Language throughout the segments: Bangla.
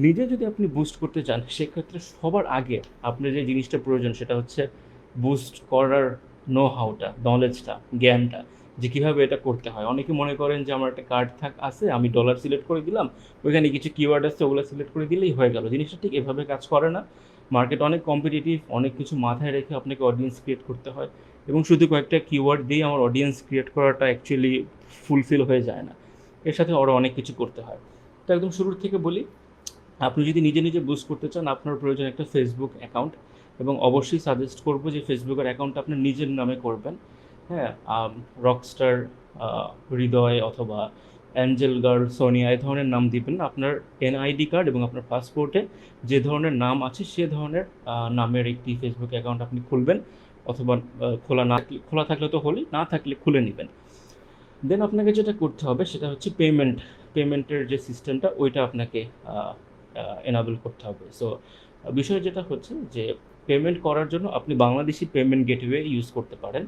নিজে যদি আপনি বুস্ট করতে চান সেক্ষেত্রে সবার আগে আপনার যে জিনিসটা প্রয়োজন সেটা হচ্ছে বুস্ট করার হাউটা, নলেজটা, জ্ঞানটা, যে কীভাবে এটা করতে হয়। অনেকে মনে করেন যে আমার একটা কার্ড আছে, আমি ডলার সিলেক্ট করে দিলাম, ওইখানে কিছু কিওয়ার্ড আছে, ওগুলো সিলেক্ট করে দিলেই হয়ে গেল। জিনিসটা ঠিক এভাবে কাজ করে না। মার্কেট অনেক কম্পিটিটিভ, অনেক কিছু মাথায় রেখে আপনাকে অডিয়েন্স ক্রিয়েট করতে হয়, এবং শুধু কয়েকটা কিওয়ার্ড দিয়ে আমার অডিয়েন্স ক্রিয়েট করাটা অ্যাকচুয়ালি ফুলফিল হয়ে যায় না। এর সাথে আরও অনেক কিছু করতে হয়। তো একদম শুরুর থেকে বলি, আপনি যদি নিজে নিজে বুস্ট করতে চান আপনার প্রয়োজন একটা ফেসবুক অ্যাকাউন্ট, এবং অবশ্যই সাজেস্ট করব যে ফেসবুকের অ্যাকাউন্টটা আপনার নিজের নামে করবেন। হ্যাঁ, রকস্টার হৃদয় অথবা অ্যাঞ্জেল গার্ল সোনিয়া এই ধরনের নাম দিবেন না। আপনার এনআইডি কার্ড এবং আপনার পাসপোর্টে যে ধরনের নাম আছে সে ধরনের নামের একটি ফেসবুক অ্যাকাউন্ট আপনি খুলবেন, অথবা খোলা থাকলে তো হলেই, না থাকলে খুলে নেবেন। দেন আপনাকে যেটা করতে হবে সেটা হচ্ছে পেমেন্টের যে সিস্টেমটা ওইটা আপনাকে এনাবেল করতে হবে। সো বিষয় যেটা হচ্ছে যে পেমেন্ট করার জন্য আপনি বাংলাদেশি পেমেন্ট গেটওয়ে ইউজ করতে পারেন।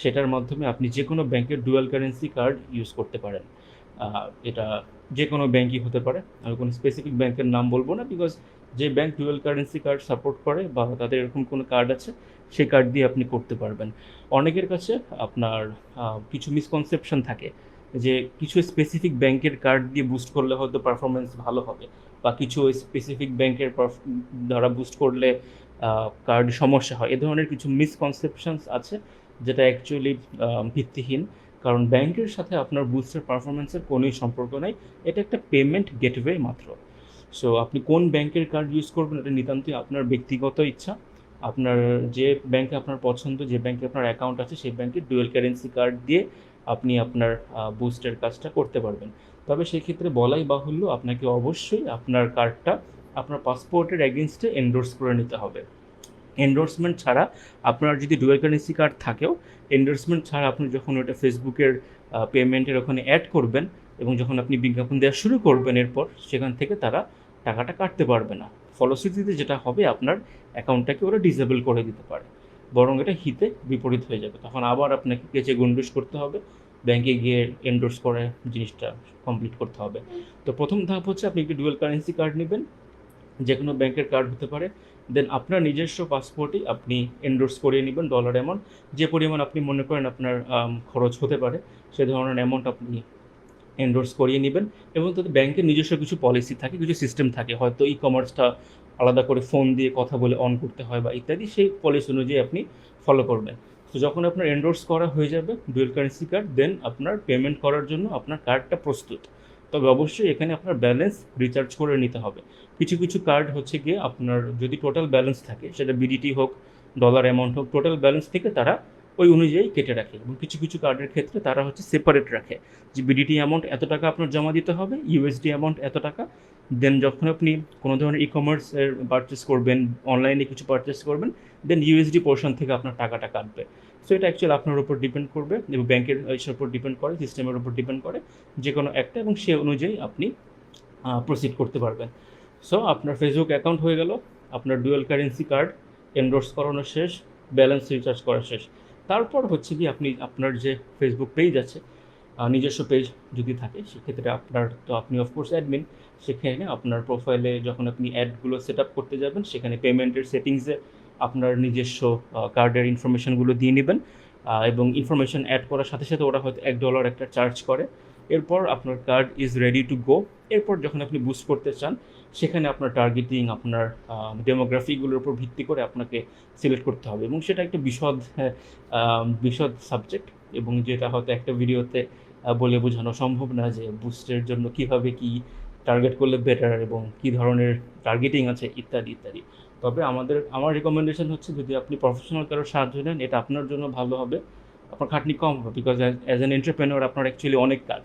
সেটার মাধ্যমে আপনি যে কোনো ব্যাংকের ডুয়াল কারেন্সি কার্ড ইউজ করতে পারেন। এটা যে কোনো ব্যাংকই হতে পারে, আমি কোনো স্পেসিফিক ব্যাংকের নাম বলবো না, বিকজ যে bank dual currency card support করে বা তাদের এরকম কোনো কার্ড আছে সেই কার্ড দিয়ে আপনি করতে পারবেন। অনেকের কাছে আপনার কিছু মিসকনসেপশন থাকে যে কিছু স্পেসিফিক ব্যাংকের কার্ড দিয়ে বুস্ট করলে হয়তো পারফরমেন্স ভালো হবে, বা কিছু স্পেসিফিক ব্যাংকের দ্বারা বুস্ট করলে কার্ড সমস্যা হয়। এ ধরনের কিছু মিসকনসেপশনস আছে, যেটা অ্যাকচুয়ালি ভিত্তিহীন। কারণ ব্যাংকের সাথে আপনার বুস্টের পারফরমেন্সের কোনোই সম্পর্ক নেই, এটা একটা পেমেন্ট গেটওয়ে মাত্র। সো আপনি কোন ব্যাংকের কার্ড ইউজ করবেন এটা নিতান্তই আপনার ব্যক্তিগত ইচ্ছা। আপনার যে ব্যাংকে আপনার পছন্দ, যে ব্যাংকে আপনার অ্যাকাউন্ট আছে সেই ব্যাংকের ডুয়েল কারেন্সি কার্ড দিয়ে আপনি আপনার বুস্টের কাজটা করতে পারবেন। তবে সেক্ষেত্রে বলাই বাহুল্য, আপনাকে অবশ্যই আপনার কার্ডটা আপনার পাসপোর্টের এগেনস্টে এন্ডোর্স করে নিতে হবে। এন্ডোর্সমেন্ট ছাড়া আপনার যদি ডুয়াল কারেন্সি কার্ড থাকেও, এন্ডোর্সমেন্ট ছাড়া আপনি যখন ওটা ফেসবুকের পেমেন্টের ওখানে অ্যাড করবেন এবং যখন আপনি বিজ্ঞাপন দেওয়া শুরু করবেন, এরপর সেখান থেকে তারা টাকাটা কাটতে পারবে না। ফলশ্রুতিতে যেটা হবে, আপনার অ্যাকাউন্টটাকে ওরা ডিসেবল করে দিতে পারে, বরং এটা হিতে বিপরীত হয়ে যাবে। তখন আবার আপনাকে কেচে গুন্ডুস করতে হবে, ব্যাংকে গিয়ে এন্ডোর্স করে জিনিসটা কমপ্লিট করতে হবে। তো প্রথম ধাপ হচ্ছে আপনি একটি ডুয়াল কারেন্সি কার্ড নেবেন, যে কোনো ব্যাংকের কার্ড হতে পারে। দেন আপনার নিজস্ব পাসপোর্টই আপনি এন্ডোর্স করিয়ে নেবেন ডলার অ্যামাউন্ট, যে পরিমাণ আপনি মনে করেন আপনার খরচ হতে পারে সে ধরনের অ্যামাউন্ট আপনি এন্ডোর্স করিয়ে নেবেন। এবং তাদের ব্যাংকের নিজস্ব কিছু পলিসি থাকে, কিছু সিস্টেম থাকে, হয়তো ই কমার্সটা আলাদা করে ফোন দিয়ে কথা বলে অন করতে হয় বা ইত্যাদি, সেই পলিসি অনুযায়ী আপনি ফলো করবেন। তো যখন আপনার এন্ডোর্স করা হয়ে যাবে ডুয়েল কারেন্সি কার্ড, দেন আপনার পেমেন্ট করার জন্য আপনার কার্ডটা প্রস্তুত। তবে অবশ্যই এখানে আপনার ব্যালেন্স রিচার্জ করে নিতে হবে। কিছু কিছু কার্ড হচ্ছে গিয়ে আপনার যদি টোটাল ব্যালেন্স থাকে, সেটা বিডিটি হোক, ডলার অ্যামাউন্ট হোক, টোটাল ব্যালেন্স থেকে তারা ওই অনুযায়ী কেটে রাখে। এবং কিছু কিছু কার্ডের ক্ষেত্রে তারা হচ্ছে সেপারেট রাখে, যে বিডিটি অ্যামাউন্ট এত টাকা আপনার জমা দিতে হবে, ইউএসডি অ্যামাউন্ট এত টাকা। দেন যখন আপনি কোনো ধরনের ই কমার্সের পারচেস করবেন, অনলাইনে কিছু পারচেস করবেন, দেন ইউএসডি পোর্শন থেকে আপনার টাকাটা কাটবে। সো এটা অ্যাকচুয়ালি আপনার উপর ডিপেন্ড করবে, এবং ব্যাংকের ইসের উপর ডিপেন্ড করে, সিস্টেমের উপর ডিপেন্ড করে যে কোনো একটা, এবং সে অনুযায়ী আপনি প্রসিড করতে পারবেন। সো আপনার ফেসবুক অ্যাকাউন্ট হয়ে গেল, আপনার ডুয়াল কারেন্সি কার্ড এন্ডোর্স করানো শেষ, ব্যালেন্স রিচার্জ করা শেষ। তারপর হচ্ছে কি, আপনি আপনার যে ফেসবুক পেজ আছে, নিজস্ব পেজ যদি থাকে সেক্ষেত্রে আপনার, তো আপনি অফকোর্স অ্যাডমিন, সেখানে আপনার প্রোফাইলে যখন আপনি অ্যাডগুলো সেট আপ করতে যাবেন, সেখানে পেমেন্টের সেটিংসে আপনার নিজস্ব কার্ডের ইনফরমেশানগুলো দিয়ে নেবেন, এবং ইনফরমেশান অ্যাড করার সাথে সাথে ওরা হয়তো $1 একটা চার্জ করে। এরপর আপনার card is ready to go. এরপর যখন আপনি বুস্ট করতে চান, সেখানে আপনার টার্গেটিং, আপনার ডেমোগ্রাফিগুলোর উপর ভিত্তি করে আপনাকে সিলেক্ট করতে হবে, এবং সেটা একটা বিশদ সাবজেক্ট, এবং যেটা হয়তো একটা ভিডিওতে বলে বোঝানো সম্ভব না যে বুস্টের জন্য কীভাবে কী টার্গেট করলে বেটার এবং কী ধরনের টার্গেটিং আছে ইত্যাদি ইত্যাদি। তবে আমার রেকমেন্ডেশন হচ্ছে, যদি আপনি প্রফেশনাল কারোর সাহায্য নেন, এটা আপনার জন্য ভালো হবে, আপনার খাটনি কম হবে, বিকজ অ্যাজ অ্যান এন্টারপ্রেনিওর আপনার অ্যাকচুয়ালি অনেক কাজ।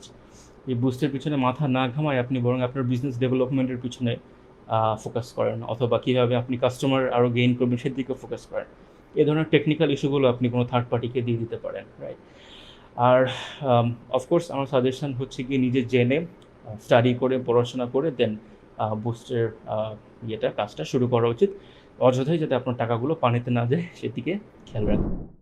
এই বুস্টের পিছনে মাথা না ঘামায় আপনি বরং আপনার বিজনেস ডেভেলপমেন্টের পিছনে ফোকাস করেন, অথবা কীভাবে আপনি কাস্টমার আরও গেইন করবেন সেদিকে ফোকাস করেন। এই ধরনের টেকনিক্যাল ইস্যুগুলো আপনি কোনো থার্ড পার্টিকে দিয়ে দিতে পারেন, রাইট? আর অফকোর্স আমার সাজেশন হচ্ছে কি, নিজে জেনে স্টাডি করে পড়াশোনা করে দেন বুস্টের কাজটা শুরু করা উচিত। অযথাই যাতে আপনার টাকাগুলো পানিতে না যায় সেদিকে খেয়াল রাখবেন।